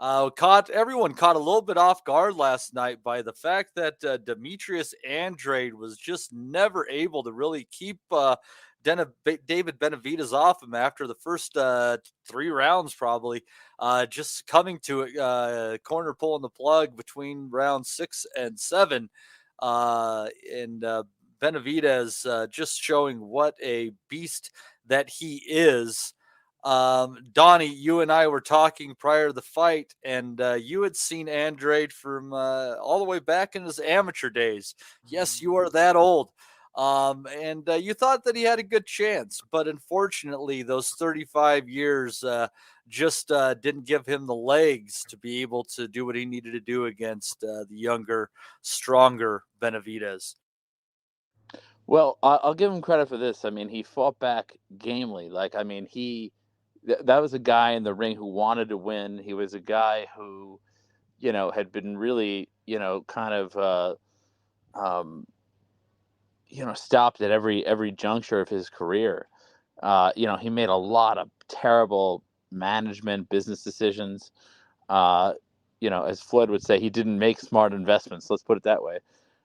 Everyone caught a little bit off guard last night by the fact that Demetrius Andrade was just never able to really keep David Benavidez off him after the first 3 rounds, probably. Just coming to it, corner pulling the plug between round 6 and 7. And Benavidez just showing what a beast that he is. Donnie, you and I were talking prior to the fight, and you had seen Andrade from all the way back in his amateur days. Yes, you are that old. And you thought that he had a good chance, but unfortunately, those 35 years just didn't give him the legs to be able to do what he needed to do against the younger, stronger Benavidez. Well, I'll give him credit for this. I mean, he fought back gamely. That was a guy in the ring who wanted to win. He was a guy who, had been really, kind of, stopped at every juncture of his career. He made a lot of terrible management business decisions. As Floyd would say, he didn't make smart investments. Let's put it that way.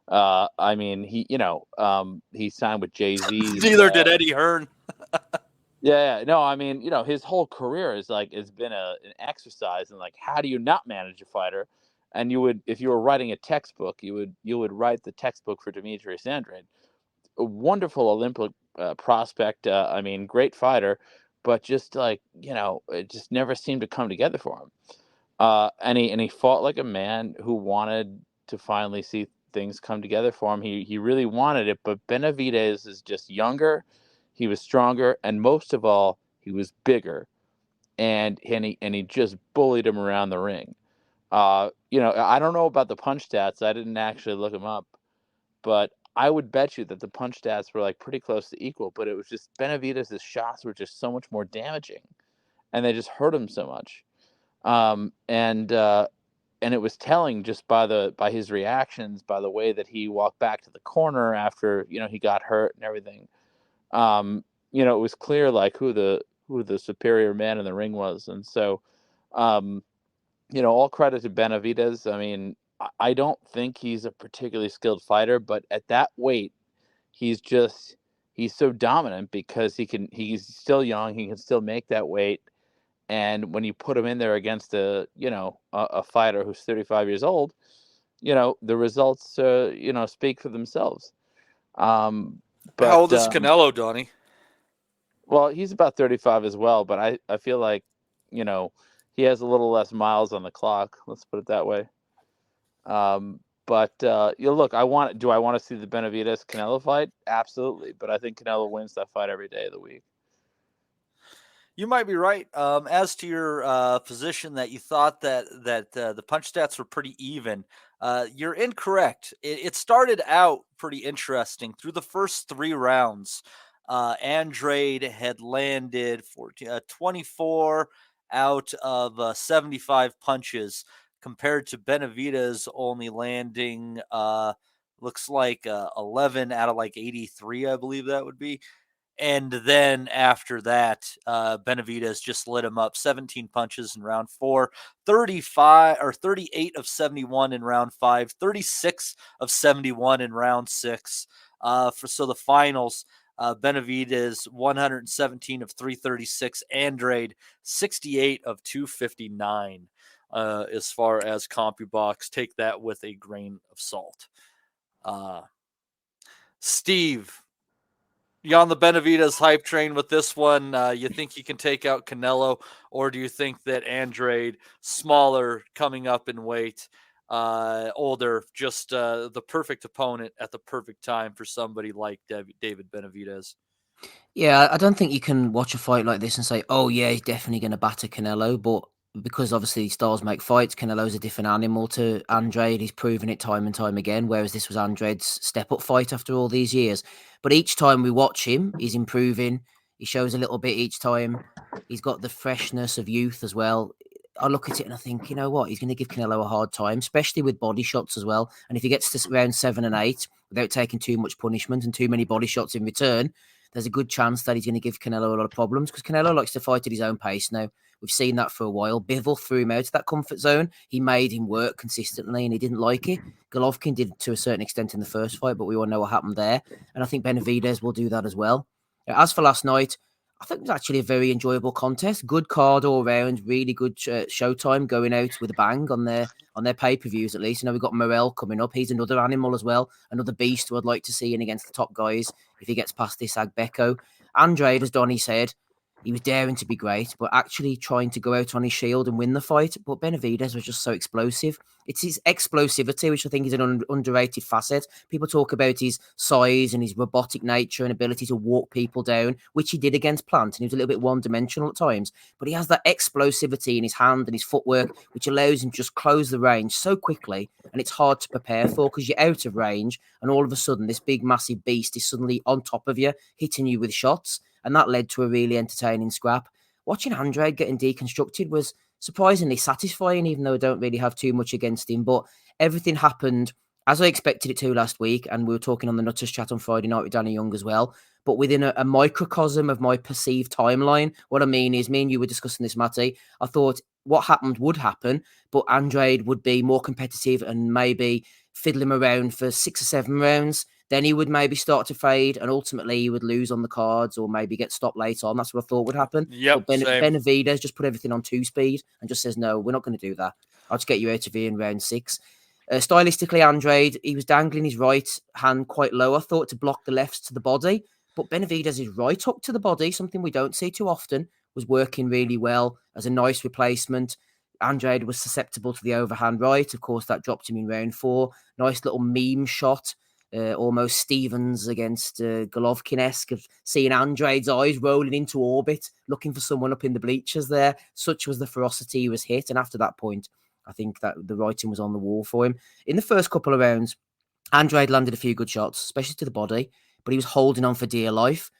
I mean, he signed with Jay-Z. Neither did Eddie Hearn. Yeah, no, I mean, his whole career has been an exercise in how do you not manage a fighter? And if you were writing a textbook, you would write the textbook for Demetrius Andrade, a wonderful Olympic prospect. I mean, great fighter, but just it just never seemed to come together for him. And he fought like a man who wanted to finally see things come together for him. He really wanted it, but Benavidez is just younger. He was stronger, and most of all, he was bigger, and he just bullied him around the ring. I don't know about the punch stats. I didn't actually look them up, but I would bet you that the punch stats were pretty close to equal. But it was just Benavidez's shots were just so much more damaging, and they just hurt him so much. And it was telling just by his reactions, by the way that he walked back to the corner after he got hurt and everything. It was clear who the superior man in the ring was. And so, all credit to Benavidez. I mean, I don't think he's a particularly skilled fighter, but at that weight, he's so dominant because he's still young. He can still make that weight. And when you put him in there against a fighter who's 35 years old, the results, speak for themselves. But how old is Canelo, Donnie? Well, he's about 35 as well, but I feel like, he has a little less miles on the clock. Let's put it that way. Look, do I want to see the Benavidez Canelo fight? Absolutely. But I think Canelo wins that fight every day of the week. You might be right. As to your position that you thought that the punch stats were pretty even, you're incorrect. It started out pretty interesting. Through the first 3 rounds, Andrade had landed 24 out of 75 punches, compared to Benavidez only landing, looks like 11 out of 83, I believe that would be. And then after that, Benavidez just lit him up. 17 punches in round 4, 38 of 71 in round 5, 36 of 71 in round 6. So the finals, Benavidez 117 of 336, Andrade 68 of 259. As far as CompuBox, take that with a grain of salt. Steve, you on the Benavidez hype train with this one? You think he can take out Canelo, or do you think that Andrade, smaller, coming up in weight, older, just the perfect opponent at the perfect time for somebody like David Benavidez? Yeah, I don't think you can watch a fight like this and say, oh yeah, he's definitely going to batter Canelo, but because obviously styles make fights, Canelo's a different animal to Andrade. He's proven it time and time again, whereas this was Andrade's step-up fight after all these years. But each time we watch him, he's improving. He shows a little bit each time. He's got the freshness of youth as well. I look at it and I think, you know what, he's going to give Canelo a hard time, especially with body shots as well. And if he gets to round 7 and 8 without taking too much punishment and too many body shots in return, there's a good chance that he's going to give Canelo a lot of problems, because Canelo likes to fight at his own pace now. We've seen that for a while. Bivol threw him out of that comfort zone. He made him work consistently, and he didn't like it. Golovkin did to a certain extent in the first fight, but we all know what happened there. And I think Benavidez will do that as well. As for last night, I think it was actually a very enjoyable contest. Good card all round. Really good showtime going out with a bang on their pay-per-views at least. We've got Morel coming up. He's another animal as well. Another beast who I'd like to see in against the top guys if he gets past this Agbeko. Andrade, as Donny said, he was daring to be great, but actually trying to go out on his shield and win the fight. But Benavidez was just so explosive. It's his explosivity, which I think is an underrated facet. People talk about his size and his robotic nature and ability to walk people down, which he did against Plant, and he was a little bit one-dimensional at times. But he has that explosivity in his hand and his footwork, which allows him to just close the range so quickly, and it's hard to prepare for because you're out of range, and all of a sudden this big, massive beast is suddenly on top of you, hitting you with shots. And that led to a really entertaining scrap. Watching Andrade getting deconstructed was surprisingly satisfying, even though I don't really have too much against him. But everything happened as I expected it to last week. And we were talking on the Nutters chat on Friday night with Danny Young as well. But within a microcosm of my perceived timeline, what I mean is, me and you were discussing this, Matty. I thought what happened would happen, but Andrade would be more competitive and maybe fiddle him around for 6 or 7 rounds. Then he would maybe start to fade, and ultimately he would lose on the cards or maybe get stopped later on. That's what I thought would happen. Yep, But same. Benavidez just put everything on 2-speed and just says, no, we're not going to do that. I'll just get you out of here in round 6. Stylistically, Andrade, he was dangling his right hand quite low, I thought, to block the lefts to the body. But Benavidez's right hook to the body, something we don't see too often, was working really well as a nice replacement. Andrade was susceptible to the overhand right. Of course, that dropped him in round 4. Nice little meme shot. Almost Stevens against Golovkin-esque, of seeing Andrade's eyes rolling into orbit, looking for someone up in the bleachers there. Such was the ferocity he was hit. And after that point, I think that the writing was on the wall for him. In the first couple of rounds, Andrade landed a few good shots, especially to the body, but he was holding on for dear life.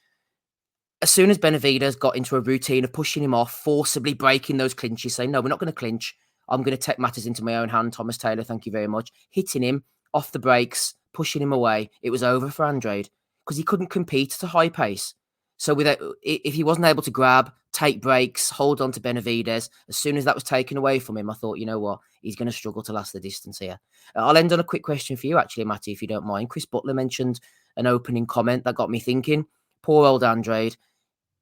As soon as Benavidez got into a routine of pushing him off, forcibly breaking those clinches, saying, no, we're not going to clinch. I'm going to take matters into my own hand. Thomas Taylor, thank you very much. Hitting him off the brakes, pushing him away. It was over for Andrade because he couldn't compete at a high pace. So if he wasn't able to grab, take breaks, hold on to Benavidez, as soon as that was taken away from him, I thought, you know what? He's going to struggle to last the distance here. I'll end on a quick question for you, actually, Matty, if you don't mind. Chris Butler mentioned an opening comment that got me thinking. Poor old Andrade.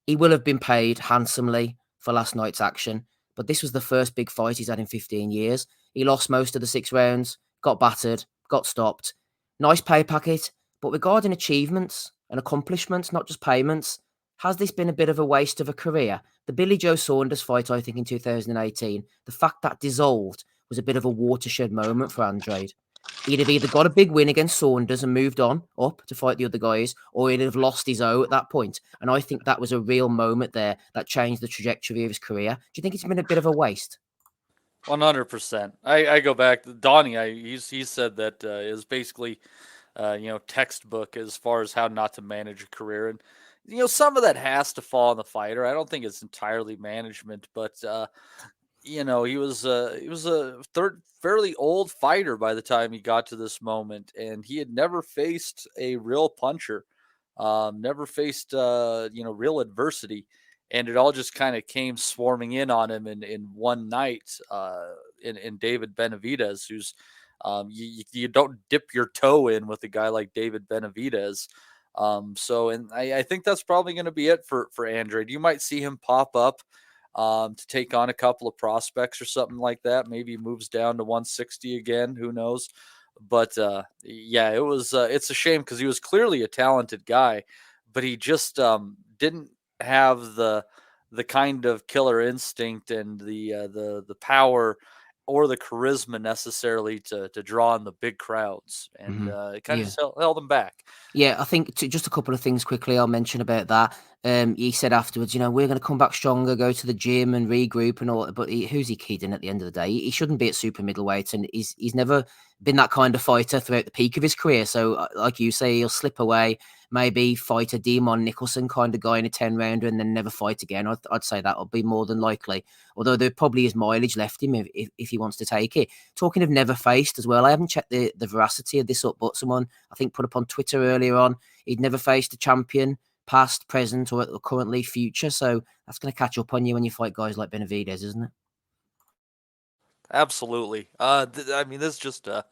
He will have been paid handsomely for last night's action, but this was the first big fight he's had in 15 years. He lost most of the 6 rounds, got battered, got stopped. Nice pay packet, but regarding achievements and accomplishments, not just payments, has this been a bit of a waste of a career? The Billy Joe Saunders fight, I think, in 2018, the fact that dissolved was a bit of a watershed moment for Andrade. He'd have either got a big win against Saunders and moved on up to fight the other guys, or he'd have lost his O at that point. And I think that was a real moment there that changed the trajectory of his career. Do you think it's been a bit of a waste? 100%. I go back to Donnie. He said that is basically, textbook as far as how not to manage a career, and some of that has to fall on the fighter. I don't think it's entirely management, but he was a fairly old fighter by the time he got to this moment, and he had never faced a real puncher, never faced real adversity, and it all just kind of came swarming in on him in one night. In David Benavidez, who's you don't dip your toe in with a guy like David Benavidez. And I think that's probably going to be it for Andrade. You might see him pop up to take on a couple of prospects or something like that. Maybe he moves down to 160 again. Who knows? But it's a shame because he was clearly a talented guy, but he just didn't have the kind of killer instinct and the power or the charisma necessarily to draw in the big crowds, and it kind of held him back. Yeah, I think just a couple of things quickly I'll mention about that. He said afterwards, we're going to come back stronger, go to the gym and regroup and all. But who's he kidding at the end of the day? He shouldn't be at super middleweight, and he's never been that kind of fighter throughout the peak of his career. So, like you say, he'll slip away, maybe fight a Demon Nicholson kind of guy in a 10-rounder and then never fight again. I'd say that would be more than likely. Although there probably is mileage left him if he wants to take it. Talking of never faced as well, I haven't checked the veracity of this up, but someone I think put up on Twitter earlier on, he'd never faced a champion past, present, or currently future. So that's going to catch up on you when you fight guys like Benavidez, isn't it? Absolutely. I mean, this is just a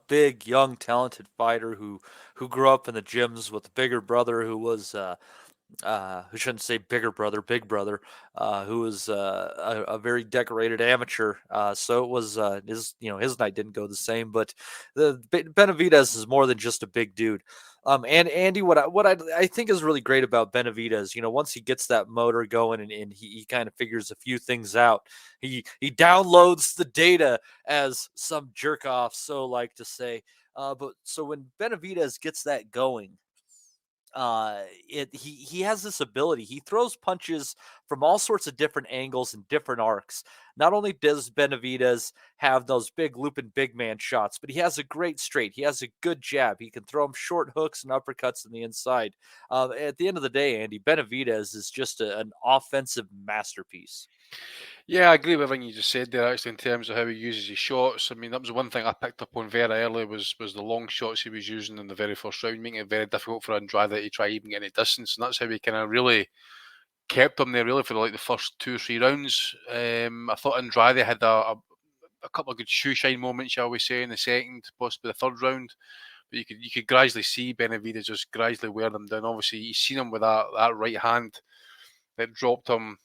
big, young, talented fighter who grew up in the gyms with a bigger brother who was who shouldn't say bigger brother, big brother, who was a very decorated amateur. So it was his night didn't go the same. But the Benavidez is more than just a big dude. And Andy, what I think is really great about Benavidez, once he gets that motor going and he kind of figures a few things out, he downloads the data, as some jerk offs so like to say. But so when Benavidez gets that going, he has this ability. He throws punches from all sorts of different angles and different arcs. Not only does Benavidez have those big looping big man shots, but he has a great straight. He has a good jab. He can throw him short hooks and uppercuts in the inside. At the end of the day, Andy, Benavidez is just an offensive masterpiece. Yeah, I agree with everything you just said there, actually, in terms of how he uses his shots. I mean, that was one thing I picked up on very early was the long shots he was using in the very first round, making it very difficult for Andrade to try even get any distance. And that's how he kind of really kept him there, really, for the first 2 or 3 rounds. I thought Andrade had a couple of good shoe shine moments, shall we say, in the second, possibly the third round. But you could gradually see Benavidez just gradually wear them down. Obviously, you've seen him with that right hand that dropped him.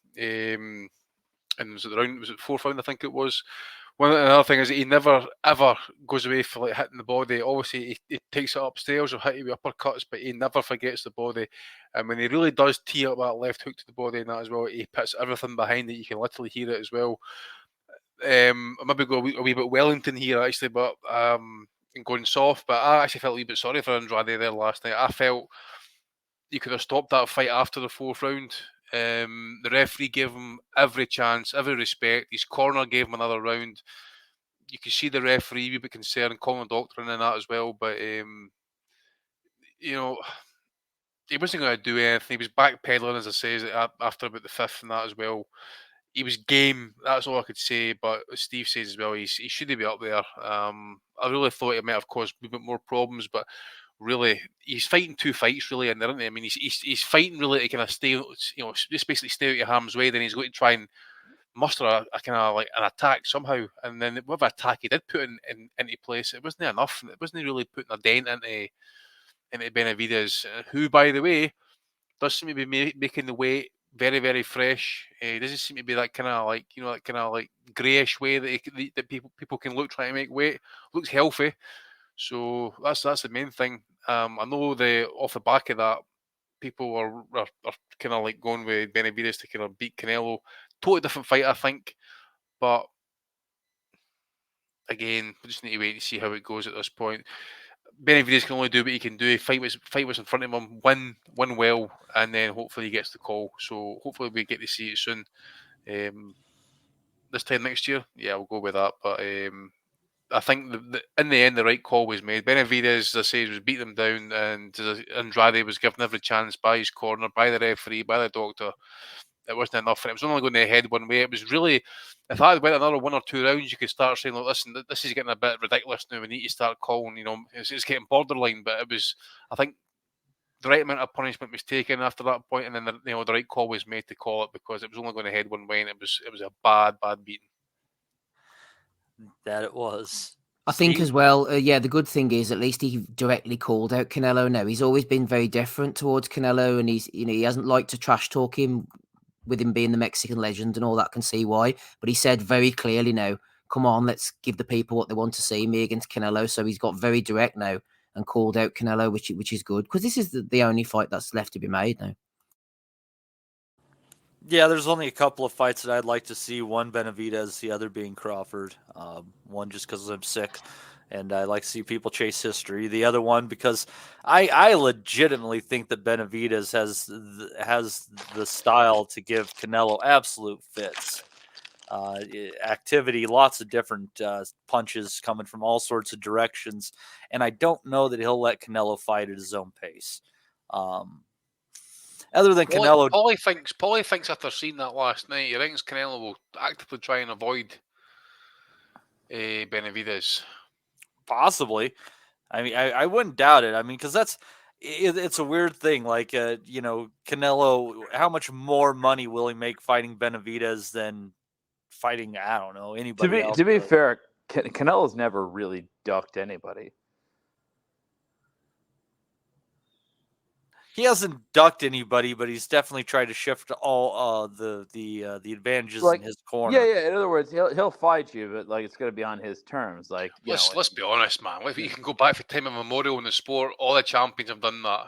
And was it 4th round, I think it was. Another thing is that he never ever goes away for hitting the body. Obviously, he takes it upstairs or hit you with uppercuts, but he never forgets the body. And when he really does tee up that left hook to the body and that as well, he puts everything behind it. You can literally hear it as well. I maybe go a wee bit Wellington here actually, but going soft. But I actually felt a wee bit sorry for Andrade there last night. I felt you could have stopped that fight after the 4th round. The referee gave him every chance, every respect. His corner gave him another round. You could see the referee a wee bit concerned, calling the doctor in and that as well. But he wasn't going to do anything. He was backpedaling, as I say, after about the 5th and that as well. He was game. That's all I could say. But as Steve says as well, he should be up there. I really thought it might have caused a bit more problems, but really, he's fighting 2 fights really in there, isn't he? I mean, he's fighting really to kind of stay, just basically stay out of your harm's way. Then he's going to try and muster a kind of like an attack somehow, and then whatever attack he did put into place, it wasn't enough. It wasn't really putting a dent into Benavidez, who, by the way, does seem to be making the weight very, very fresh. He doesn't seem to be that kind of like that kind of like greyish way that people can look trying to make weight. Looks healthy. So that's the main thing. I know off the back of that, people are kind of like going with Benavidez to kind of beat Canelo. Totally different fight, I think. But again, we just need to wait and see how it goes at this point. Benavidez can only do what he can do. Fight what's in front of him, win well, and then hopefully he gets the call. So hopefully we get to see it soon. This time next year, yeah, we'll go with that. But I think in the end, the right call was made. Benavidez, as I say, was beat them down, and Andrade was given every chance by his corner, by the referee, by the doctor. It wasn't enough, and it was only going ahead one way. It was really, if I went another 1 or 2 rounds, you could start saying, "Look, listen, this is getting a bit ridiculous now. We need to start calling." It's getting borderline. But it was, I think, the right amount of punishment was taken after that point, and then the right call was made to call it because it was only going ahead one way, and it was a bad beating. That it was. I think Steve? as well, the good thing is at least he directly called out Canelo. Now he's always been very different towards Canelo, and he hasn't liked to trash talk him with him being the Mexican legend and all that. Can see why, but he said very clearly now, "Come on, let's give the people what they want to see, me against Canelo." So he's got very direct now and called out Canelo, which is good because this is the only fight that's left to be made now. Yeah, there's only a couple of fights that I'd like to see. One Benavidez, the other being Crawford. One just because I'm sick, and I like to see people chase history. The other one because I legitimately think that Benavidez has the style to give Canelo absolute fits. Activity, lots of different punches coming from all sorts of directions, and I don't know that he'll let Canelo fight at his own pace. Other than Canelo, Paulie thinks after seeing that last night, he thinks Canelo will actively try and avoid Benavidez. possibly. I mean, I wouldn't doubt it. I mean, because it's a weird thing. Like, Canelo, how much more money will he make fighting Benavidez than fighting, I don't know, anybody else? To be fair, Canelo's never really ducked anybody. He hasn't ducked anybody, but he's definitely tried to shift all the advantages in his corner. Yeah. In other words, he'll fight you, but like it's going to be on his terms. Like, let's be honest, man. You can go back for time immemorial in the sport. All the champions have done that.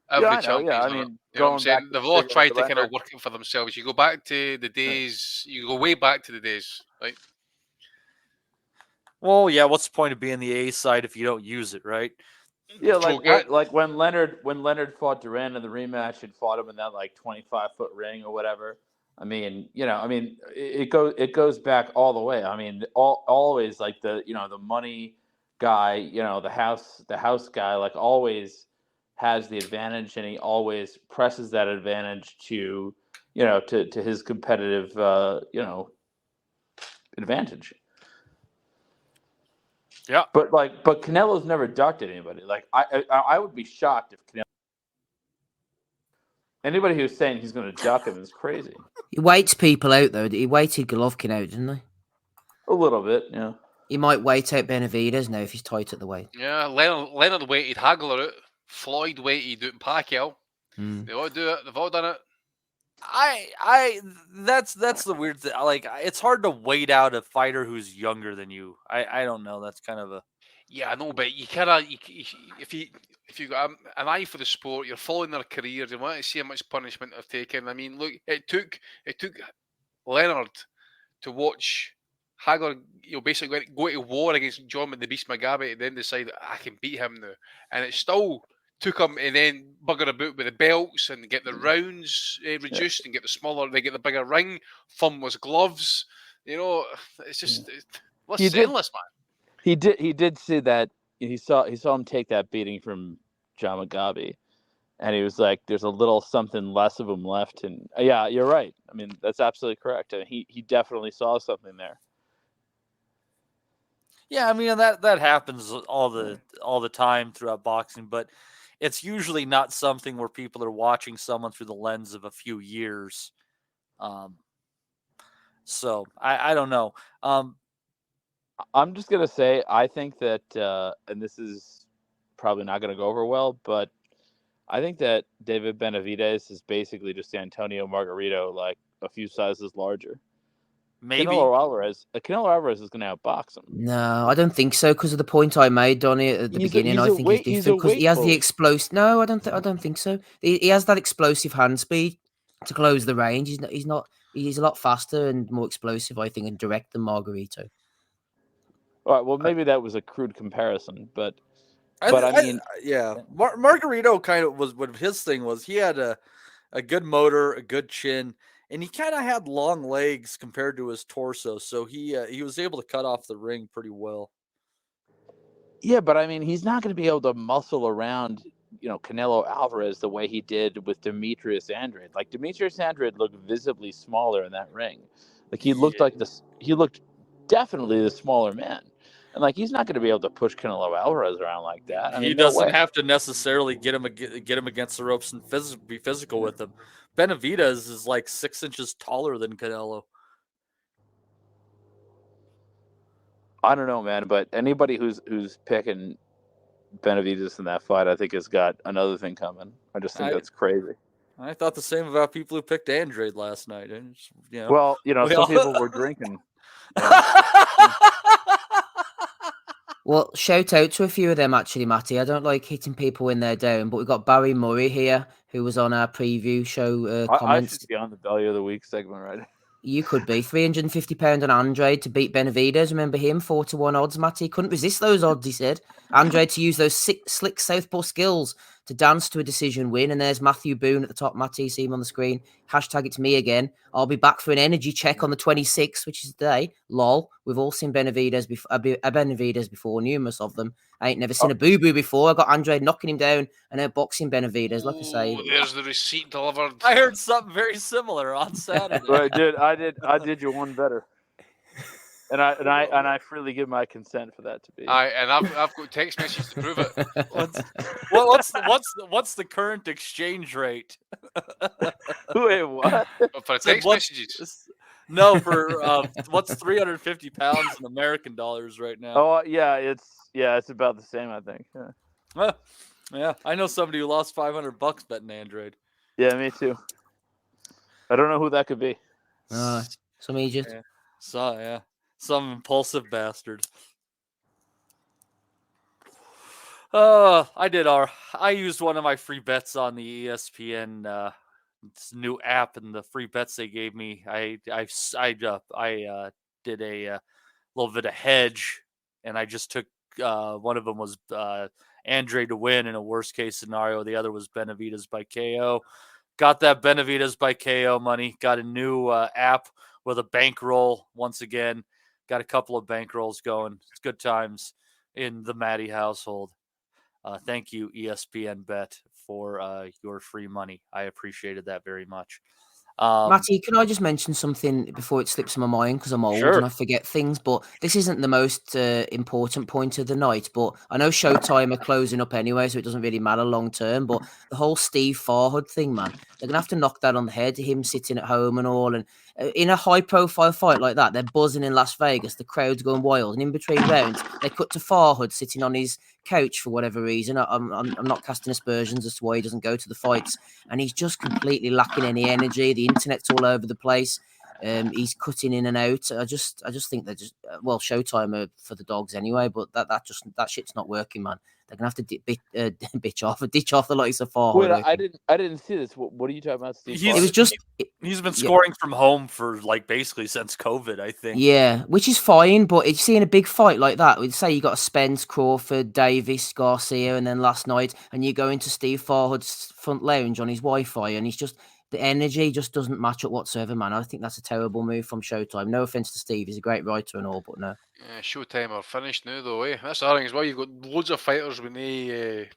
Every champion. I mean, you know what I'm saying? They've all tried to kind of work it for themselves. You go back to the days. You go way back to the days, right? Well, yeah. What's the point of being the A side if you don't use it, right? Yeah, like when Leonard fought Duran in the rematch and fought him in that like 25-foot ring or whatever. I mean, it goes back all the way. I mean, always like the money guy, the house guy, like always has the advantage, and he always presses that advantage to his competitive advantage. Yeah, but Canelo's never ducked at anybody. Like I would be shocked if anybody who's saying he's going to duck him is crazy. He waits people out though. He waited Golovkin out, didn't he? A little bit, yeah. He might wait out Benavidez now if he's tight at the weight. Yeah, Leonard waited Hagler out. Floyd waited out Pacquiao. They all do it. They've all done it. That's the weird thing. Like, it's hard to wait out a fighter who's younger than you. I don't know. That's kind of a. Yeah, I know, but you cannot. If you got an eye for the sport, you're following their career. You want to see how much punishment they've taken. I mean, look, it took Leonard to watch Hagler, basically go to war against John the Beast Mugabe, and then decide I can beat him now, and it still took him and then bugger about with the belts and get the rounds reduced and get the smaller, they get the bigger ring, thumbless gloves. It's just it's endless, man. He did see that. He saw him take that beating from John Mugabe, and he was like, "There's a little something less of him left." And yeah, you're right. I mean, that's absolutely correct. And he definitely saw something there. Yeah, I mean that happens all the time throughout boxing, but it's usually not something where people are watching someone through the lens of a few years. So I don't know. I'm just going to say, I think that, and this is probably not going to go over well, but I think that David Benavidez is basically just Antonio Margarito, like a few sizes larger. Maybe Canelo Alvarez is going to outbox him. No, I don't think so, because of the point I made, Donnie, at the beginning. I think he's different because he has the explosive. No, I don't think so. He has that explosive hand speed to close the range. He's a lot faster and more explosive, I think, and direct than Margarito. All right, well, maybe that was a crude comparison, but I mean, Margarito kind of was what his thing was. He had a good motor, a good chin, and he kind of had long legs compared to his torso, so he was able to cut off the ring pretty well. Yeah, but I mean, he's not going to be able to muscle around, Canelo Alvarez the way he did with Demetrius Andrade. Like Demetrius Andrade looked visibly smaller in that ring. Like he looked like this. He looked definitely the smaller man. And like he's not going to be able to push Canelo Alvarez around like that. I mean, he doesn't have to necessarily get him against the ropes and be physical with him. Benavidez is like 6 inches taller than Canelo. I don't know, man, but anybody who's picking Benavidez in that fight, I think has got another thing coming. I just think that's crazy. I thought the same about people who picked Andrade last night. And, well, some people were drinking. Well, shout out to a few of them, actually, Matty. I don't like hitting people when they're down, but we've got Barry Murray here, who was on our preview show comments. I should be on the Value of the Week segment, right? You could be. £350 on Andrade to beat Benavidez. Remember him? 4-1 odds, Matty. Couldn't resist those odds, he said. Andrade to use those slick southpaw skills to dance to a decision win. And there's Matthew Boone at the top, Matty. See him on the screen. Hashtag it's me again. I'll be back for an energy check on the 26th, which is today. Lol. We've all seen Benavidez before, numerous of them. I ain't never seen a boo-boo before. I got Andrade knocking him down and outboxing Benavidez, like I say. There's the receipt delivered. I heard something very similar on Saturday. I did you one better. And I freely give my consent for that to be. And I've got text messages to prove it. What's the current exchange rate? Wait, what? For text messages? No, for what's 350 pounds in American dollars right now? Oh yeah, it's about the same, I think. Yeah, yeah, I know somebody who lost $500 betting Andrade. Yeah, me too. I don't know who that could be. Some Egypt. Yeah, some impulsive bastard. I used one of my free bets on the ESPN new app, and the free bets they gave me. I did a little bit of hedge, and I just took one of them was Andrade to win in a worst case scenario. The other was Benavidez by KO. Got that Benavidez by KO money. Got a new app with a bankroll once again. Got a couple of bankrolls going. It's good times in the Matty household. Thank you, ESPN Bet, for your free money. I appreciated that very much. Matty, can I just mention something before it slips my mind, because I'm old and I forget things, but this isn't the most important point of the night, but I know Showtime are closing up anyway, so it doesn't really matter long term, but the whole Steve Farhood thing, man, they're going to have to knock that on the head, him sitting at home and all, and in a high-profile fight like that, they're buzzing in Las Vegas, the crowd's going wild, and in between rounds, they cut to Farhood sitting on his couch for whatever reason. I'm not casting aspersions as to why he doesn't go to the fights, and he's just completely lacking any energy. The internet's all over the place. He's cutting in and out. I just think they're just Showtime are for the dogs anyway. But that shit's not working, man. They're gonna have to ditch off the likes of Farhood. Wait, I didn't see this. What are you talking about, Steve? He's been scoring from home for like basically since COVID, I think. Yeah, which is fine, but it's seeing a big fight like that. We'd say you got Spence, Crawford, Davis, Garcia, and then last night, and you go into Steve Farhood's front lounge on his Wi-Fi, and he's just the energy just doesn't match up whatsoever, man. I think that's a terrible move from Showtime. No offense to Steve, he's a great writer and all, but no. Yeah, Showtime are finished now, though. That's the other thing as well. You've got loads of fighters with a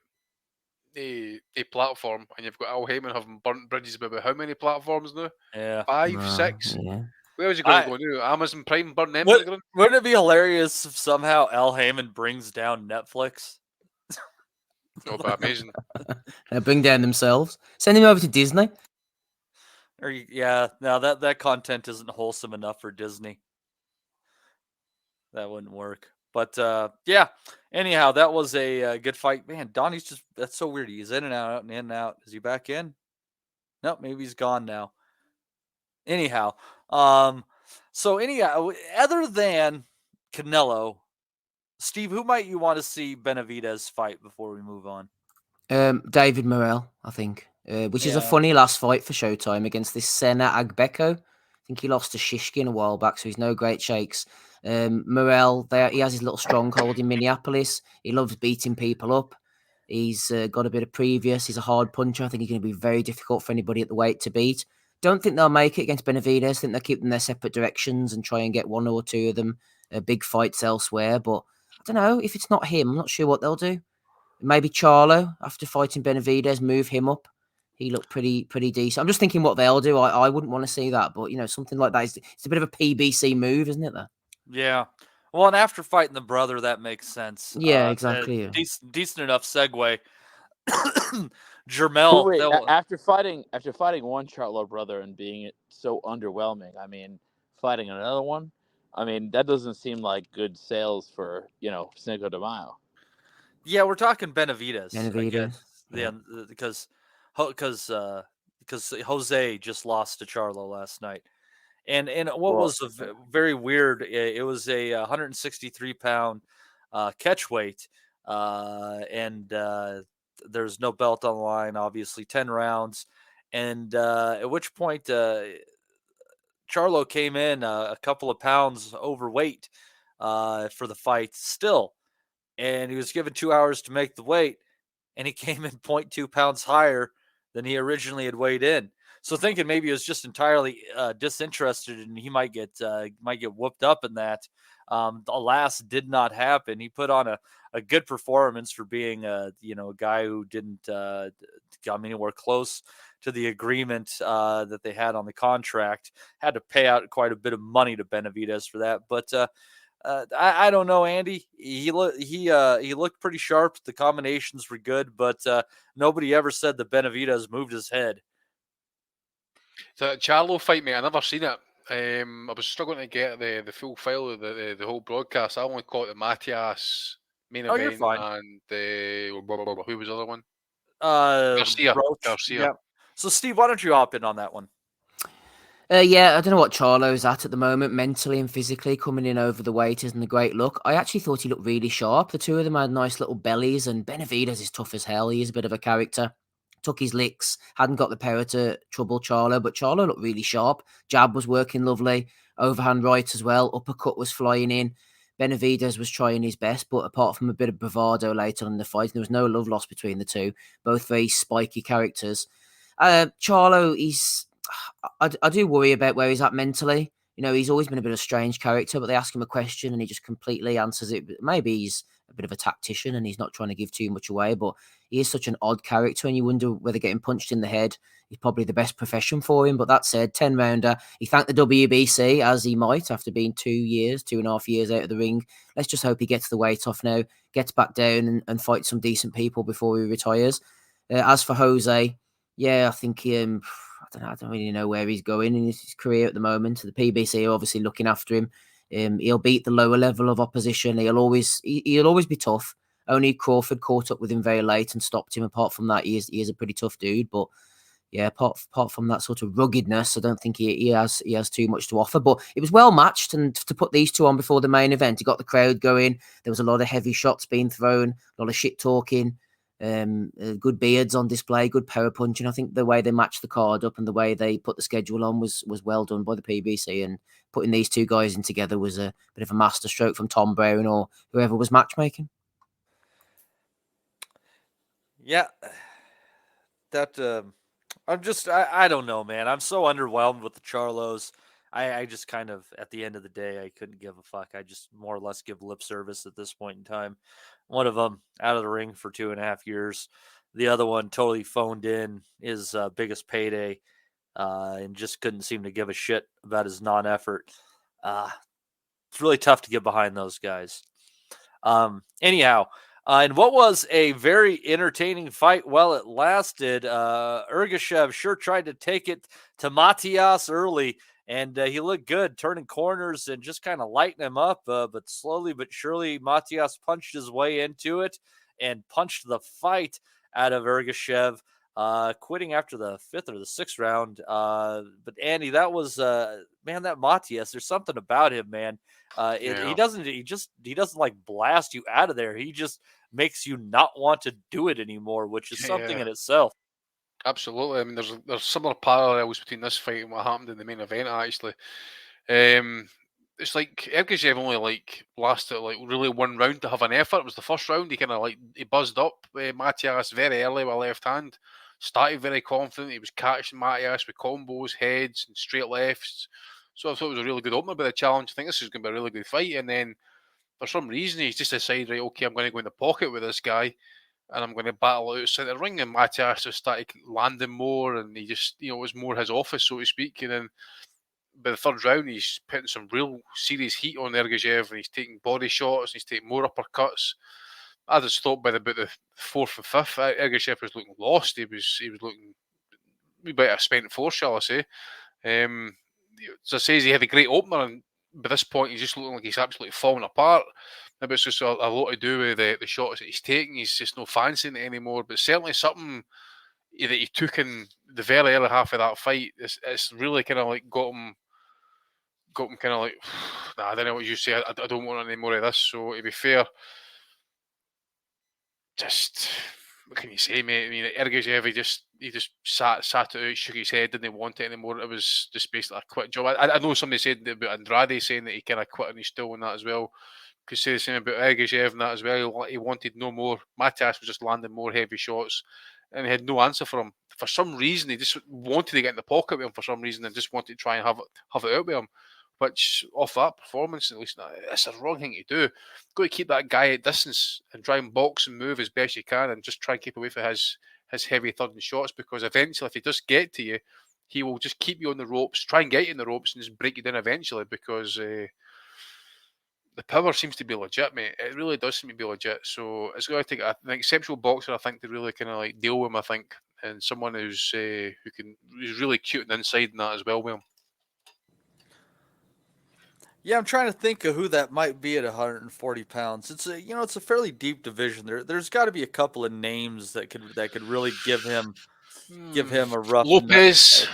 platform, and you've got Al Heyman having burnt bridges with how many platforms now? Yeah, 5, 6. Yeah. Where was he going to go now? Amazon Prime burn them? Wouldn't it be hilarious if somehow Al Heyman brings down Netflix? Oh, but amazing. Bring down themselves. Send him over to Disney. That content isn't wholesome enough for Disney. That wouldn't work. But anyhow, that was a good fight. Man, Donnie's that's so weird. He's in and out and in and out. Is he back in? Nope, maybe he's gone now. Anyhow, other than Canelo, Steve, who might you want to see Benavidez fight before we move on? David Morrell, I think, which is a funny last fight for Showtime against this Sena Agbeko. I think he lost to Shishkin a while back, so he's no great shakes. Morrell, he has his little stronghold in Minneapolis. He loves beating people up. He's got a bit of previous. He's a hard puncher. I think he's going to be very difficult for anybody at the weight to beat. Don't think they'll make it against Benavidez. I think they'll keep them their separate directions and try and get one or two of them big fights elsewhere. But I don't know. If it's not him, I'm not sure what they'll do. Maybe Charlo, after fighting Benavidez, move him up. He looked pretty decent. I'm just thinking what they'll do. I wouldn't want to see that. But, something like that, it's a bit of a PBC move, isn't it, there? Yeah. Well, and after fighting the brother, that makes sense. Yeah, exactly. Decent enough segue. Jermell. Wait, after fighting one Charlo brother and being so underwhelming, I mean, fighting another one, I mean, that doesn't seem like good sales for Cinco de Mayo. Yeah, we're talking Benavidez. Yeah, because Jose just lost to Charlo last night. And what was very weird, it was a 163-pound catch weight, and there's no belt on the line, obviously, 10 rounds. And at which point Charlo came in a couple of pounds overweight for the fight still. And he was given 2 hours to make the weight, and he came in 0.2 pounds higher than he originally had weighed in. So thinking maybe he was just entirely disinterested and he might get whooped up in that. Alas, did not happen. He put on a good performance for being a guy who didn't come anywhere close to the agreement that they had on the contract. Had to pay out quite a bit of money to Benavidez for that, but I don't know, Andy. He looked pretty sharp. The combinations were good, but nobody ever said that Benavidez moved his head. The Charlo fight, mate, I never seen it. I was struggling to get the full file of the whole broadcast. I only caught the Matias main Oh, you're event fine. and the who was the other one? Garcia. Garcia. Yeah. So, Steve, why don't you hop in on that one? Yeah, I don't know what Charlo's at the moment, mentally and physically. Coming in over the weight isn't a great look. I actually thought he looked really sharp. The two of them had nice little bellies, and Benavidez is tough as hell. He is a bit of a character. Took his licks, hadn't got the power to trouble Charlo, but Charlo looked really sharp. Jab was working lovely, overhand right as well. Uppercut was flying in. Benavidez was trying his best, but apart from a bit of bravado later in the fight, there was no love lost between the two. Both very spiky characters. Charlo, I do worry about where he's at mentally. He's always been a bit of a strange character, but they ask him a question and he just completely answers it. Maybe he's a bit of a tactician and he's not trying to give too much away, but he is such an odd character, and you wonder whether getting punched in the head is probably the best profession for him. But that said, 10-rounder, he thanked the WBC, as he might, after being 2.5 years out of the ring. Let's just hope he gets the weight off now, gets back down and fights some decent people before he retires. As for Jose, yeah, I think I don't really know where he's going in his career at the moment. The PBC are obviously looking after him. He'll beat the lower level of opposition. He'll always be tough. Only Crawford caught up with him very late and stopped him. Apart from that, he is a pretty tough dude. But yeah, apart from that sort of ruggedness, I don't think he has too much to offer. But it was well matched, and to put these two on before the main event, he got the crowd going. There was a lot of heavy shots being thrown, a lot of shit talking. Good beards on display, good power punching. I think the way they matched the card up and the way they put the schedule on was well done by the PBC, and putting these two guys in together was a bit of a masterstroke from Tom Brown or whoever was matchmaking. Yeah, that I don't know, man. I'm so underwhelmed with the Charlos. I just kind of, at the end of the day, I couldn't give a fuck. I just more or less give lip service at this point in time. One of them out of the ring for 2.5 years. The other one totally phoned in his biggest payday and just couldn't seem to give a shit about his non-effort. It's really tough to get behind those guys. Anyhow, and what was a very entertaining fight while it lasted, Ergashev sure tried to take it to Matias early, and he looked good, turning corners and just kind of lighting him up. But slowly but surely, Matias punched his way into it and punched the fight out of Ergashev, quitting after the 5th or the 6th round. But Andy, that was man, that Matias, there's something about him, man. He doesn't like blast you out of there. He just makes you not want to do it anymore, which is something in itself. Absolutely. I mean, there's similar parallels between this fight and what happened in the main event. Actually, it's like Ergashev only lasted really one round to have an effort. It was the first round. He kind of he buzzed up Matias very early with a left hand. Started very confident. He was catching Matias with combos, heads, and straight lefts. So I thought it was a really good opener by the challenge. I think this is going to be a really good fight. And then for some reason, he's just decided, right, okay, I'm going to go in the pocket with this guy and I'm going to battle outside the ring. And Matias just started landing more, and he just, it was more his office, so to speak. And then by the third round, he's putting some real serious heat on Ergashev, and he's taking body shots, and he's taking more uppercuts. I just thought by about the 4th and 5th, Ergashev was looking lost. He was looking a bit of a spent force, shall I say. As I say, he had a great opener, and by this point, he's just looking like he's absolutely falling apart. Maybe it's just a lot to do with the shots that he's taking. He's just not fancying it anymore. But certainly something that he took in the very early half of that fight, it's really kind of got him kind of nah, I don't know what you say. I don't want any more of this. So to be fair, just what can you say, mate? I mean, Ergashev, he just sat it out, shook his head, didn't want it anymore. It was just basically a quit job. I know somebody said about Andrade saying that he kind of quit and he's still in that as well. Could say the same about Ergashev and that as well. He wanted no more. Matias was just landing more heavy shots, and he had no answer for him. For some reason, he just wanted to get in the pocket with him for some reason, and just wanted to try and have it out with him. which off that performance, at least, it's a wrong thing to do. Got to keep that guy at distance and try and box and move as best you can, and just try and keep away from his heavy third and shots, because eventually, if he does get to you, he will just keep you on the ropes, try and get you in the ropes, and just break you down eventually, because the power seems to be legit, mate. It really does seem to be legit. So it's going to take an exceptional boxer, I think, to really kind of like deal with him, I think, and someone who's really cute and inside in that as well, William. Yeah, I'm trying to think of who that might be at 140 pounds. It's a fairly deep division. There's got to be a couple of names that could really give him a rough Lopez.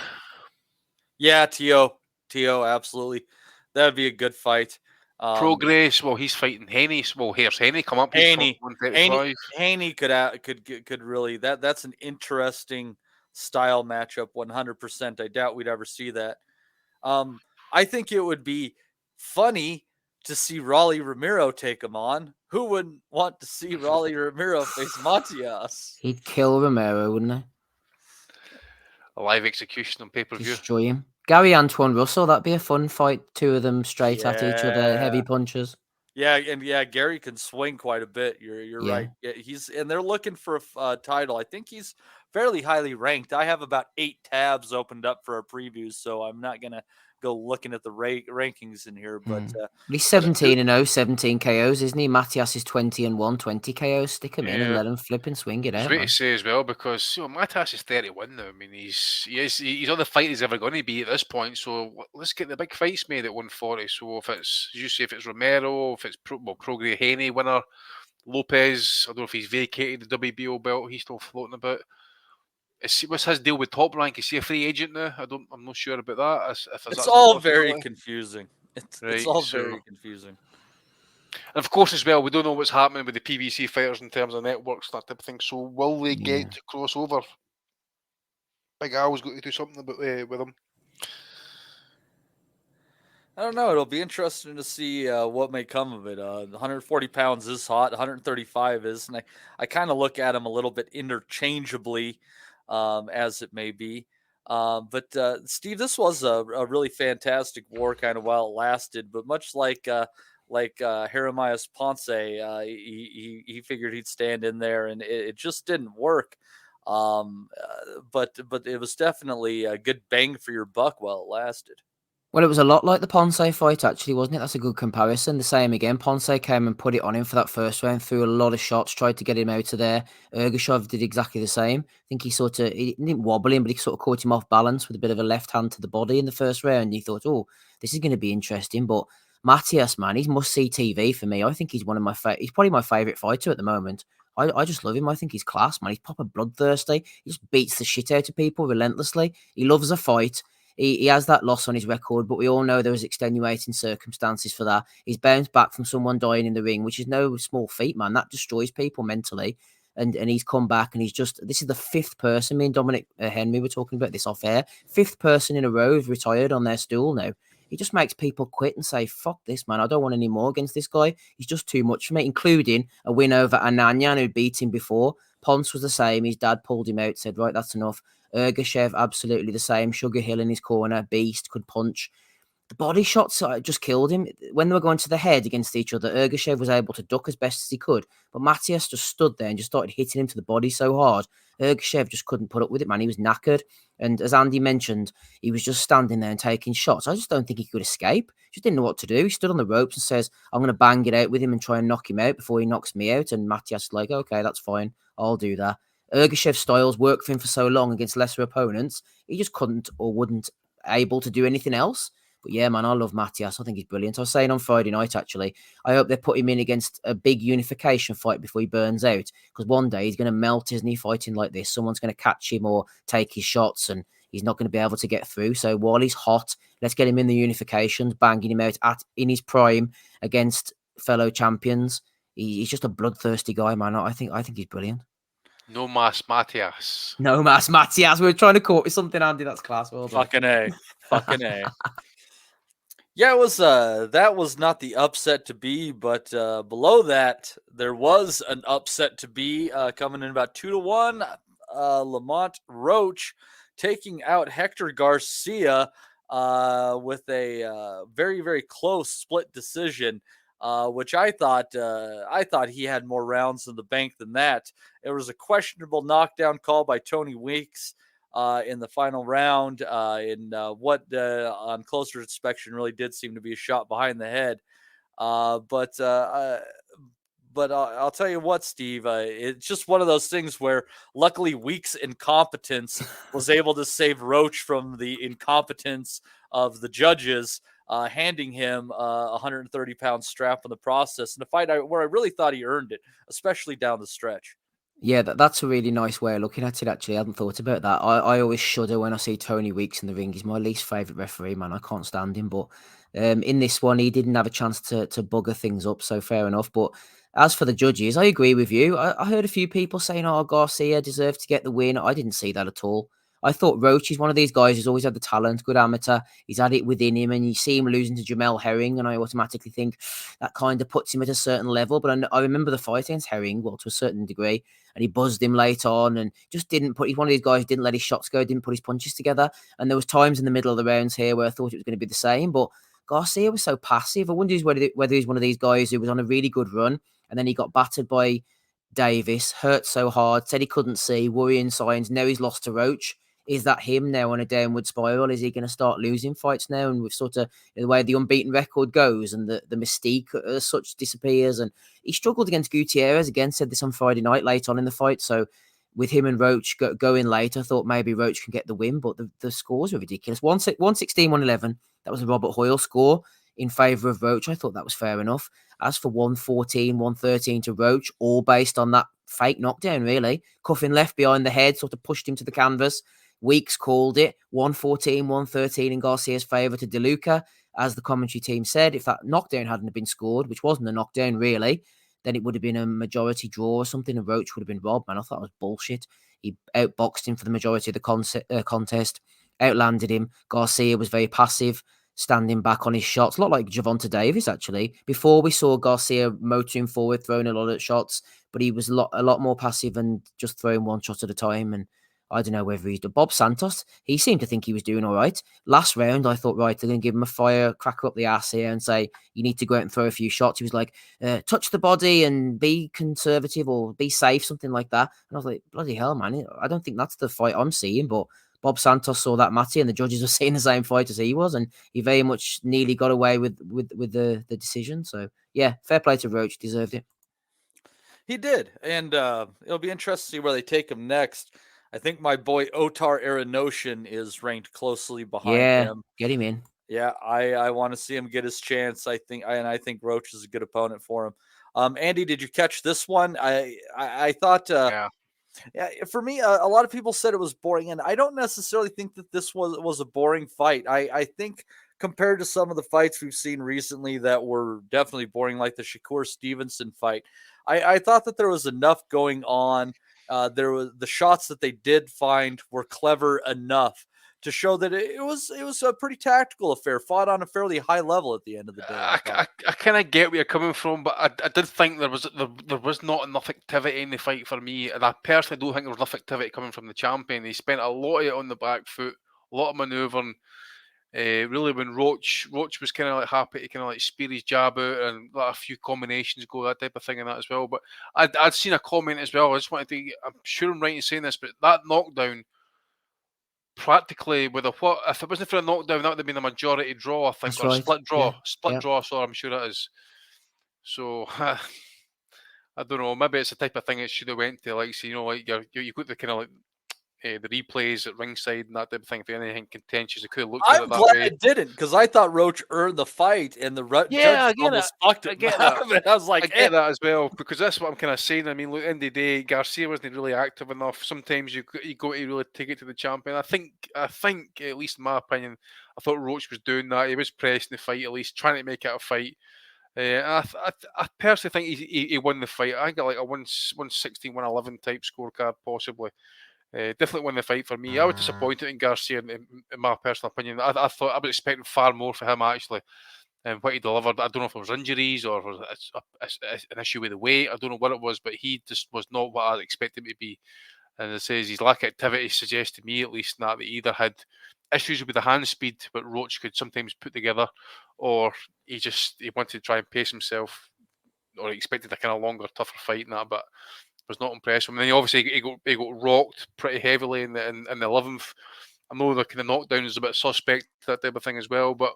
Yeah, T.O. Absolutely. That would be a good fight. Progress. Well, he's fighting Haney. Well, here's Haney come up. Haney could could really that's an interesting style matchup. 100%. I doubt we'd ever see that. I think it would be funny to see Rolly Romero take him on. Who wouldn't want to see Rolly Romero face Matias? He'd kill Romero, wouldn't he? A live execution on pay-per-view. Destroy him. Gary Antoine Russell, that'd be a fun fight. Two of them straight at each other, heavy punches. Yeah, and Gary can swing quite a bit. You're right. Yeah, they're looking for a title. I think he's fairly highly ranked. I have about 8 tabs opened up for our previews, so I'm not gonna go looking at the rankings in here. But he's 17-0, 17 KOs, isn't he? Matias is 20-1, 20 KOs. Stick him in and let him flip and swing it out. It's great to say as well, because Matias is 31 now. I mean, he's on the fight he's ever going to be at this point. So let's get the big fights made at 140. So if it's, as you say, if it's Romero, if it's Prograis Haney winner, Lopez, I don't know if he's vacated the WBO belt, he's still floating about. What's his deal with Top Rank? Is he a free agent now? I'm not sure about that. It's all very confusing. It's all very confusing. And of course, as well, we don't know what's happening with the PBC fighters in terms of networks, that type of thing. So will they get to cross over? Big Al's got to do something about with them. I don't know. It'll be interesting to see what may come of it. 140 pounds is hot. 135 is. And I kind of look at them a little bit interchangeably, as it may be. But Steve, this was a really fantastic war kind of while it lasted. But much like Jeremias Ponce, he figured he'd stand in there, and it just didn't work. But it was definitely a good bang for your buck while it lasted. Well, it was a lot like the Ponce fight, actually, wasn't it? That's a good comparison. The same again. Ponce came and put it on him for that first round, threw a lot of shots, tried to get him out of there. Ergashov did exactly the same. I think he didn't wobble him, but he sort of caught him off balance with a bit of a left hand to the body in the first round. He thought, oh, this is going to be interesting. But Matias, man, he's must-see TV for me. I think he's he's probably my favourite fighter at the moment. I just love him. I think he's class, man. He's proper bloodthirsty. He just beats the shit out of people relentlessly. He loves a fight. He has that loss on his record, but we all know there was extenuating circumstances for that. He's bounced back from someone dying in the ring, which is no small feat, man. That destroys people mentally. And he's come back, and this is the 5th person. Me and Dominic Henry were talking about this off air. 5th person in a row who's retired on their stool now. He just makes people quit and say, fuck this, man. I don't want any more against this guy. He's just too much for me, including a win over Ananyan, who beat him before. Ponce was the same. His dad pulled him out, said, right, that's enough. Ergashev, absolutely the same. Sugar Hill in his corner, beast, could punch. The body shots just killed him. When they were going to the head against each other, Ergashev was able to duck as best as he could, but Matias just stood there and just started hitting him to the body so hard. Ergashev just couldn't put up with it, man. He was knackered. And as Andy mentioned, he was just standing there and taking shots. I just don't think he could escape. Just didn't know what to do. He stood on the ropes and says, I'm going to bang it out with him and try and knock him out before he knocks me out. And Matias is like, okay, that's fine. I'll do that. Ergashev's styles worked for him for so long against lesser opponents. He just couldn't or wouldn't able to do anything else. But yeah, man, I love Matias. I think he's brilliant. I was saying on Friday night, actually, I hope they put him in against a big unification fight before he burns out. Because one day he's going to melt, isn't he, fighting like this? Someone's going to catch him or take his shots, and he's not going to be able to get through. So while he's hot, let's get him in the unifications, banging him out in his prime against fellow champions. He's just a bloodthirsty guy, man. I think he's brilliant. No mas Matias. No mas Matias. We were trying to caught with something, Andy. That's class. Well done. Fucking A. Fucking A. Yeah, it was that was not the upset to be, but below that there was an upset to be coming in about 2-1. Lamont Roach taking out Hector Garcia. with a very, very close split decision, which I thought he had more rounds in the bank than that. It was a questionable knockdown call by Tony Weeks in the final round, in what on closer inspection really did seem to be a shot behind the head. But I'll tell you what, Steve, it's just one of those things where luckily Weeks' incompetence was able to save Roach from the incompetence of the judges, handing him a 130-pound strap in the process in a fight where I really thought he earned it, especially down the stretch. Yeah, that's a really nice way of looking at it, actually. I hadn't thought about that. I always shudder when I see Tony Weeks in the ring. He's my least favourite referee, man. I can't stand him. But in this one, he didn't have a chance to bugger things up, so fair enough. But as for the judges, I agree with you. I heard a few people saying, oh, Garcia deserved to get the win. I didn't see that at all. I thought Roach is one of these guys who's always had the talent, good amateur. He's had it within him, and you see him losing to Jamel Herring, and I automatically think that kind of puts him at a certain level. But I remember the fight against Herring, well, to a certain degree, and he buzzed him late on and just didn't put. He's one of these guys who didn't let his shots go, didn't put his punches together. And there was times in the middle of the rounds here where I thought it was going to be the same, but Garcia was so passive. I wonder whether he's one of these guys who was on a really good run and then he got battered by Davis, hurt so hard, said he couldn't see, worrying signs. Now he's lost to Roach. Is that him now on a downward spiral? Is he going to start losing fights now? And with sort of the way the unbeaten record goes and the mystique as such disappears. And he struggled against Gutierrez again, said this on Friday night late on in the fight. So with him and Roach going late, I thought maybe Roach can get the win, but the scores were ridiculous. 116, 111. That was a Robert Hoyle score in favour of Roach. I thought that was fair enough. As for 114, 113 to Roach, all based on that fake knockdown, really. Cuffing left behind the head, sort of pushed him to the canvas. Weeks called it 114, 113 in Garcia's favour to DeLuca. As the commentary team said, if that knockdown hadn't been scored, which wasn't a knockdown really, then it would have been a majority draw or something, and Roach would have been robbed, man. I thought it was bullshit. He outboxed him for the majority of the contest, outlanded him. Garcia was very passive, standing back on his shots. A lot like Gervonta Davis, actually. Before we saw Garcia motoring forward, throwing a lot of shots, but he was a lot more passive and just throwing one shot at a time. And I don't know whether he's Bob Santos. He seemed to think he was doing all right. Last round, I thought, right, they're going to give him a firecracker up the ass here and say, you need to go out and throw a few shots. He was like, touch the body and be conservative or be safe, something like that. And I was like, bloody hell, man. I don't think that's the fight I'm seeing. But Bob Santos saw that, Matty, and the judges were seeing the same fight as he was. And he very much nearly got away with the decision. So, yeah, fair play to Roach. Deserved it. He did. And it'll be interesting to see where they take him next. I think my boy Otar Arenosyan is ranked closely behind him. Get him in. Yeah, I want to see him get his chance. I think Roach is a good opponent for him. Andy, did you catch this one? I thought, yeah, for me, a lot of people said it was boring, and I don't necessarily think that this was a boring fight. I think compared to some of the fights we've seen recently that were definitely boring, like the Shakur Stevenson fight, I thought that there was enough going on. There was the shots that they did find were clever enough to show that it was a pretty tactical affair, fought on a fairly high level at the end of the day. I kind of get where you're coming from, but I did think there was not enough activity in the fight for me, and I personally don't think there was enough activity coming from the champion. He spent a lot of it on the back foot, a lot of manoeuvring. Really, when Roach was kind of like happy to kind of like spear his jab out and let a few combinations go, that type of thing, and that as well. But I'd seen a comment as well. I just wanted to, I'm sure I'm right in saying this, but that knockdown, practically with a what? If it wasn't for a knockdown, that would have been a majority draw, I think, That's or right. split draw, Yeah. draw. So I'm sure it is. So I don't know. Maybe it's the type of thing it should have went to, like, so, you know, like you got the kind of like. The replays at ringside and that type of thing. If anything contentious, it could have looked at I'm it that glad way. it didn't, because I thought Roach earned the fight, and the judge almost fucked it. I get that. I was like, I get that as well, because that's what I'm kind of saying. I mean, look, in the day, Garcia wasn't really active enough. Sometimes you got to really take it to the champion. I think, at least in my opinion, I thought Roach was doing that. He was pressing the fight, at least trying to make it a fight. I personally think he won the fight. I think like a 116, 111 type scorecard, possibly. Definitely won the fight for me. I was disappointed in Garcia, in my personal opinion. I thought I was expecting far more for him, actually, and what he delivered. I don't know if it was injuries or if it was an issue with the weight. I don't know what it was, but he just was not what I expected him to be. And it says his lack of activity suggests to me, at least, that they either had issues with the hand speed, what Roach could sometimes put together, or he wanted to try and pace himself, or he expected a kind of longer, tougher fight and that, but was not impressed with him. And then obviously he got rocked pretty heavily in the 11th. I know the kind of knockdown is a bit suspect, that type of thing as well, but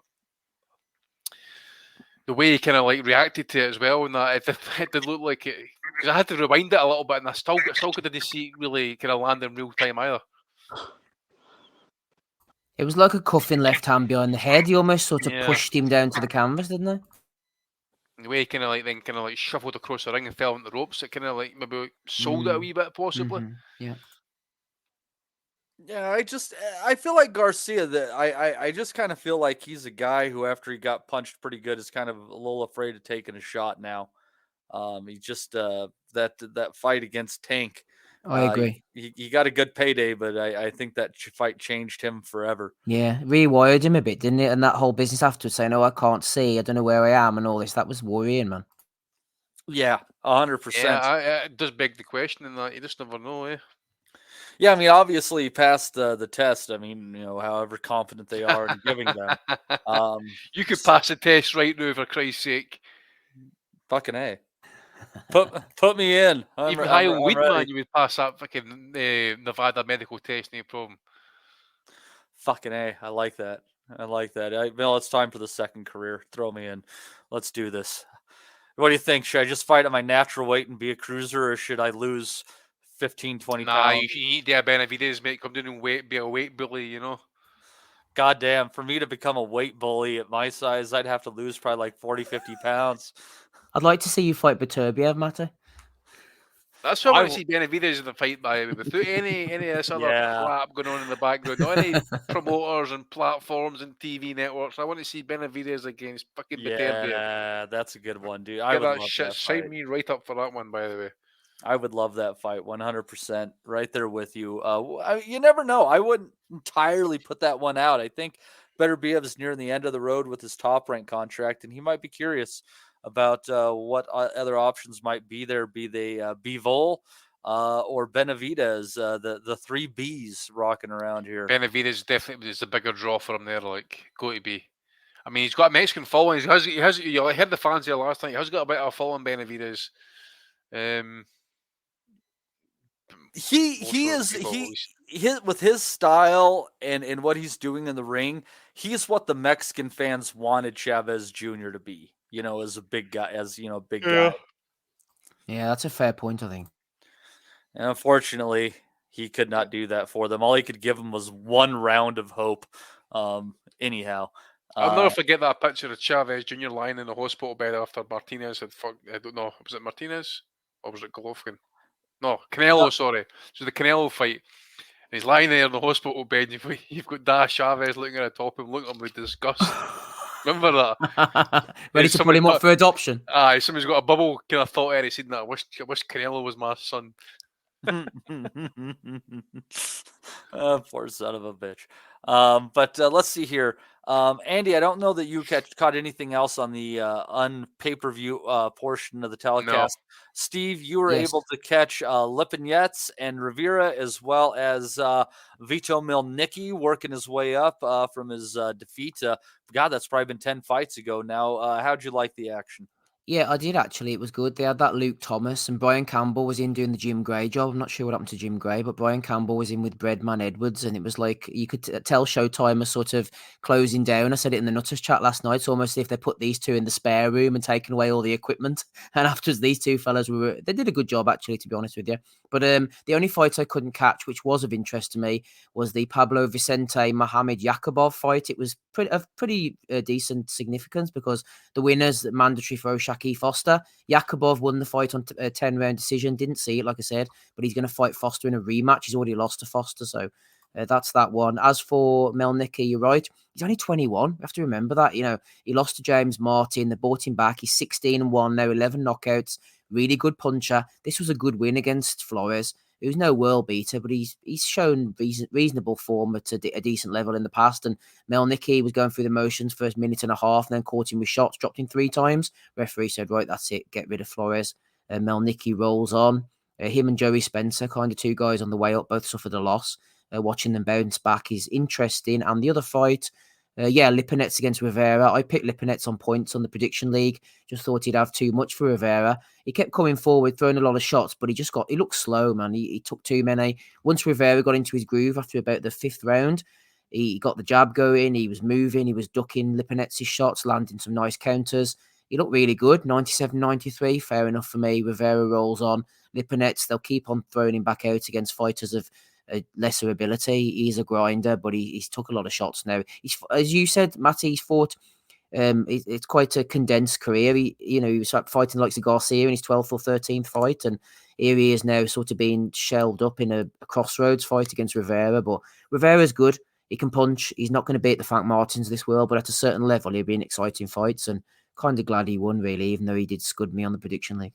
the way he kind of like reacted to it as well, and that it did look like it, because I had to rewind it a little bit, and I still didn't see it really kind of land in real time either. It was like a cuffing left hand behind the head. He almost sort of pushed him down to the canvas, didn't he? And the way he kind of shuffled across the ring and fell on the ropes, it kind of like maybe sold it a wee bit, possibly. Yeah. Yeah, I feel like Garcia, that I just kind of feel like he's a guy who, after he got punched pretty good, is kind of a little afraid of taking a shot now. He just that fight against Tank. I agree. He got a good payday, but I think that fight changed him forever. Yeah, rewired him a bit, didn't it? And that whole business afterwards saying, "Oh, I can't see, I don't know where I am," and all this, that was worrying, man. Yeah, 100%. Yeah, it does beg the question, and that you just never know, eh? Yeah, I mean, obviously he passed the test. I mean, however confident they are in giving them. You could pass a test right now, for Christ's sake. Fucking A. Put me in. Even high on weed, man, you would pass that fucking Nevada medical test, no problem. Fucking A. I like that. It's time for the second career. Throw me in. Let's do this. What do you think? Should I just fight at my natural weight and be a cruiser, or should I lose 15, 20 pounds? Nah, you need to Benavidez, mate. Come down and be a weight bully, God damn, for me to become a weight bully at my size, I'd have to lose probably like 40, 50 pounds. I'd like to see you fight Beterbiev, Matty. That's what I want to see Benavidez in the fight, by without any of this other crap going on in the background. Not any promoters and platforms and TV networks. I want to see Benavidez against fucking Beterbiev. Yeah, that's a good one, dude. I would love that. Sign me right up for that one, by the way. I would love that fight, 100%. Right there with you. You never know. I wouldn't entirely put that one out. I think Beterbiev is near the end of the road with his top rank contract, and he might be curious about what other options might be there, be they Bivol or Benavidez, the three Bs rocking around here. Benavidez definitely is the bigger draw for him there, go to be. I mean, he's got a Mexican following. He has. I heard the fans here last night. He has got a bit of a following, Benavidez. With his style and what he's doing in the ring, he's what the Mexican fans wanted Chavez Jr. to be. As a big guy, guy. Yeah, that's a fair point, I think. And unfortunately, he could not do that for them. All he could give them was one round of hope. Anyhow. I'll never forget that picture of Chavez Jr. lying in the hospital bed after Martinez had I don't know, was it Martinez or was it Golovkin? No, Canelo, sorry. So the Canelo fight. And he's lying there in the hospital bed. You've got Da Chavez looking at the top and looking at him with disgust. Remember that? Ready to put him up for adoption. Somebody's got a bubble kind of thought there. He said, "I wish Canelo was my son." Poor son of a bitch. But let's see here. Andy, I don't know that you caught anything else on the pay-per-view portion of the telecast. No. Steve, you were able to catch Lipinets and Rivera, as well as Vito Milnicki working his way up from his defeat. God, that's probably been 10 fights ago now. How'd you like the action? Yeah, I did actually. It was good. They had that Luke Thomas, and Brian Campbell was in doing the Jim Gray job. I'm not sure what happened to Jim Gray, but Brian Campbell was in with Breadman Edwards, and it was like you could tell Showtime was sort of closing down. I said it in the Nutters chat last night. It's almost as if they put these two in the spare room and taken away all the equipment. And afterwards, these two fellas they did a good job, actually, to be honest with you. But the only fight I couldn't catch, which was of interest to me, was the Pablo Vicente Mohamed Yakubov fight. It was of pretty decent significance because the winners mandatory for Oshaki Foster. Yakubov won the fight on a 10-round decision. Didn't see it, like I said, but he's going to fight Foster in a rematch. He's already lost to Foster, so that's that one. As for Milnicki, you're right. He's only 21. You have to remember that. He lost to James Martin. They brought him back. He's 16-1 now, 11 knockouts. Really good puncher. This was a good win against Flores. He was no world beater, but he's shown reasonable form at a decent level in the past. And Milnicki was going through the motions first minute and a half, and then caught him with shots, dropped him 3 times. Referee said, right, that's it, get rid of Flores. Milnicki rolls on. Him and Joey Spencer, kind of two guys on the way up, both suffered a loss. Watching them bounce back is interesting. And the other fight, Lipinets against Rivera. I picked Lipinets on points on the prediction league. Just thought he'd have too much for Rivera. He kept coming forward, throwing a lot of shots, but he looked slow, man. He took too many. Once Rivera got into his groove after about the 5th round, he got the jab going. He was moving. He was ducking Lipinets' shots, landing some nice counters. He looked really good. 97-93, fair enough for me. Rivera rolls on. Lipinets, they'll keep on throwing him back out against fighters of lesser ability. He's a grinder, but he's took a lot of shots now. He's, as you said, Matty, he's fought. It's quite a condensed career. He was fighting like Garcia in his 12th or 13th fight, and here he is now sort of being shelved up in a crossroads fight against Rivera. But Rivera's good. He can punch. He's not going to beat the Frank Martins of this world, but at a certain level, he'll be in exciting fights, and kind of glad he won, really, even though he did scud me on the prediction league.